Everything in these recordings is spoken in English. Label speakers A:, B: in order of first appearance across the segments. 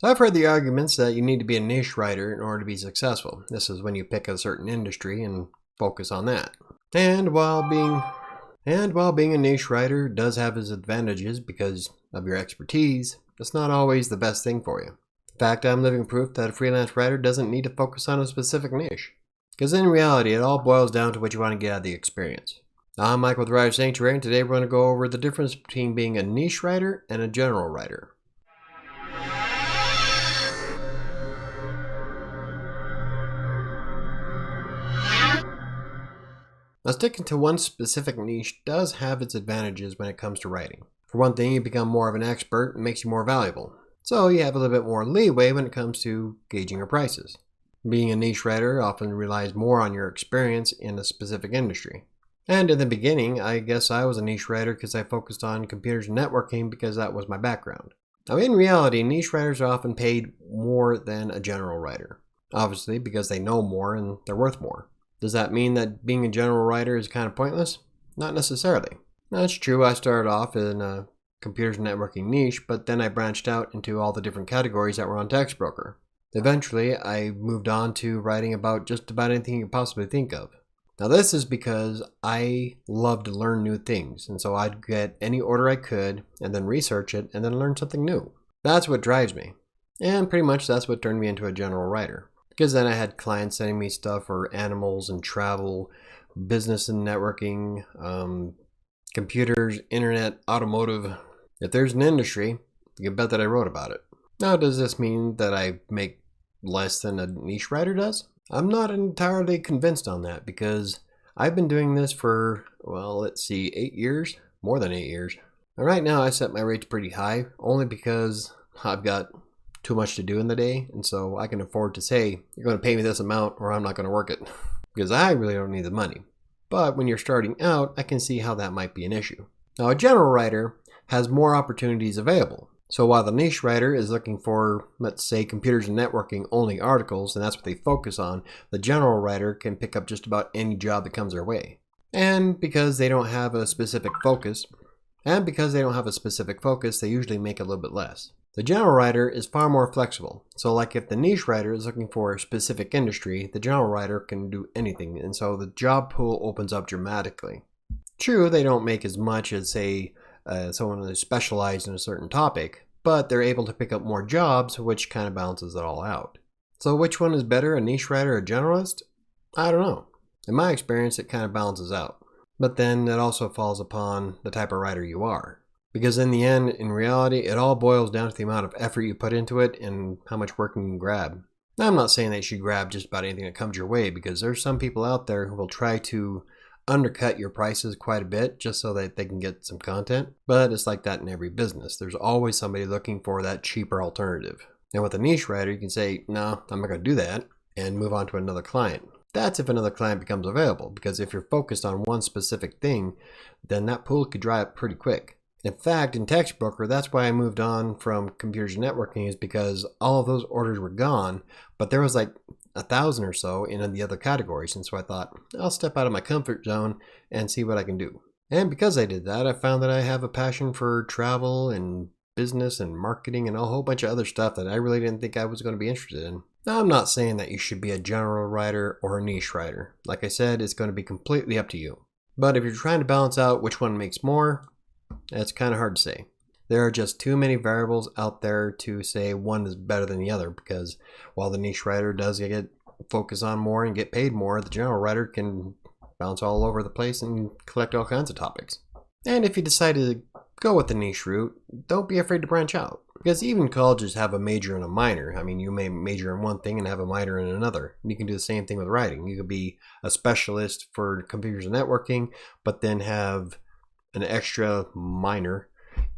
A: So I've heard the arguments that you need to be a niche writer in order to be successful. This is when you pick a certain industry and focus on that. And while being a niche writer does have its advantages because of your expertise, it's not always the best thing for you. In fact, I'm living proof that a freelance writer doesn't need to focus on a specific niche. Because in reality, it all boils down to what you want to get out of the experience. I'm Mike with WriterSanctuary, and today we're going to go over the difference between being a niche writer and a general writer. Now, sticking to one specific niche does have its advantages when it comes to writing. For one thing, you become more of an expert and makes you more valuable. So you have a little bit more leeway when it comes to gauging your prices. Being a niche writer often relies more on your experience in a specific industry. And in the beginning, I guess I was a niche writer because I focused on computers and networking because that was my background. Now, in reality, niche writers are often paid more than a general writer. Obviously, because they know more and they're worth more. Does that mean that being a general writer is kind of pointless? Not necessarily. That's true, I started off in a computers and networking niche, but then I branched out into all the different categories that were on TextBroker. Eventually, I moved on to writing about just about anything you could possibly think of. Now this is because I love to learn new things, and so I'd get any order I could, and then research it, and then learn something new. That's what drives me. And pretty much that's what turned me into a general writer. Because then I had clients sending me stuff for animals and travel, business and networking, computers, internet, automotive. If there's an industry, you can bet that I wrote about it. Now, does this mean that I make less than a niche writer does? I'm not entirely convinced on that because I've been doing this for, 8 years, more than 8 years. And right now I set my rates pretty high only because I've got too much to do in the day, and so I can afford to say, you're going to pay me this amount or I'm not going to work it, because I really don't need the money. But when you're starting out, I can see how that might be an issue. Now, a general writer has more opportunities available. So while the niche writer is looking for, let's say, computers and networking only articles, and that's what they focus on, the general writer can pick up just about any job that comes their way. And because they don't have a specific focus, they usually make a little bit less. The general writer is far more flexible. So like if the niche writer is looking for a specific industry, the general writer can do anything, and so the job pool opens up dramatically. True, they don't make as much as, say, someone who's specialized in a certain topic, but they're able to pick up more jobs, which kind of balances it all out. So which one is better, a niche writer or a generalist? I don't know. In my experience, it kind of balances out. But then it also falls upon the type of writer you are. Because in the end, in reality, it all boils down to the amount of effort you put into it and how much work you can grab. Now, I'm not saying that you should grab just about anything that comes your way, because there's some people out there who will try to undercut your prices quite a bit just so that they can get some content. But it's like that in every business. There's always somebody looking for that cheaper alternative. And with a niche writer, you can say, no, I'm not going to do that, and move on to another client. That's if another client becomes available, because if you're focused on one specific thing, then that pool could dry up pretty quick. In fact, in TextBroker, that's why I moved on from computers and networking, is because all of those orders were gone, but there was like 1,000 or so in the other categories, and so I thought, I'll step out of my comfort zone and see what I can do. And because I did that, I found that I have a passion for travel and business and marketing and a whole bunch of other stuff that I really didn't think I was going to be interested in. Now, I'm not saying that you should be a general writer or a niche writer. Like I said, it's going to be completely up to you. But if you're trying to balance out which one makes more, it's kind of hard to say. There are just too many variables out there to say one is better than the other, because while the niche writer does get focus on more and get paid more, the general writer can bounce all over the place and collect all kinds of topics. And if you decide to go with the niche route, don't be afraid to branch out, because even colleges have a major and a minor. I mean, you may major in one thing and have a minor in another. You can do the same thing with writing. You could be a specialist for computers and networking, but then have an extra minor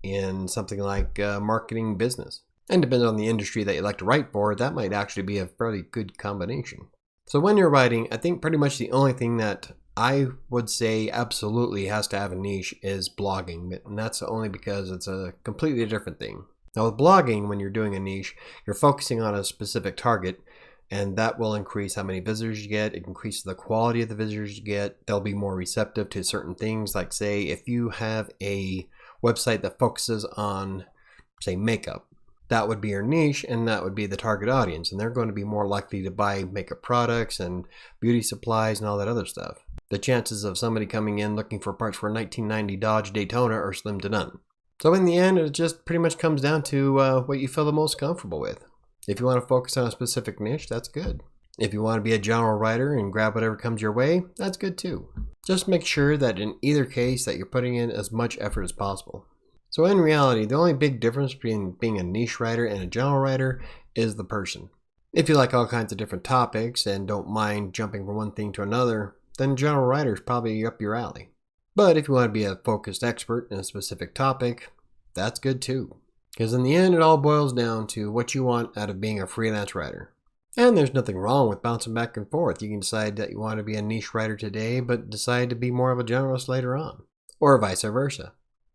A: in something like marketing business. And depending on the industry that you like to write for, that might actually be a fairly good combination. So when you're writing, I think pretty much the only thing that I would say absolutely has to have a niche is blogging, and that's only because it's a completely different thing. Now with blogging, when you're doing a niche, you're focusing on a specific target, and that will increase how many visitors you get. It increases the quality of the visitors you get. They'll be more receptive to certain things, like say if you have a website that focuses on, say, makeup, that would be your niche, and that would be the target audience, and they're going to be more likely to buy makeup products and beauty supplies and all that other stuff. The chances of somebody coming in looking for parts for a 1990 Dodge Daytona are slim to none. So in the end, it just pretty much comes down to what you feel the most comfortable with. If you want to focus on a specific niche, that's good. If you want to be a general writer and grab whatever comes your way, that's good too. Just make sure that in either case that you're putting in as much effort as possible. So in reality, the only big difference between being a niche writer and a general writer is the person. If you like all kinds of different topics and don't mind jumping from one thing to another, then general writer is probably up your alley. But if you want to be a focused expert in a specific topic, that's good too. Because in the end, it all boils down to what you want out of being a freelance writer. And there's nothing wrong with bouncing back and forth. You can decide that you want to be a niche writer today, but decide to be more of a generalist later on. Or vice versa.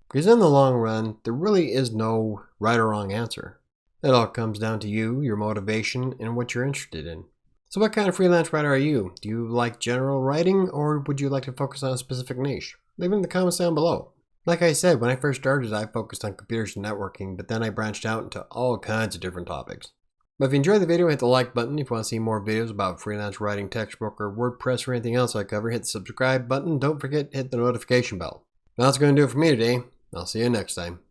A: Because in the long run, there really is no right or wrong answer. It all comes down to you, your motivation, and what you're interested in. So what kind of freelance writer are you? Do you like general writing, or would you like to focus on a specific niche? Leave it in the comments down below. Like I said, when I first started, I focused on computers and networking, but then I branched out into all kinds of different topics. But if you enjoyed the video, hit the like button. If you want to see more videos about freelance writing, textbook, or WordPress, or anything else I cover, hit the subscribe button. Don't forget to hit the notification bell. Now that's going to do it for me today. I'll see you next time.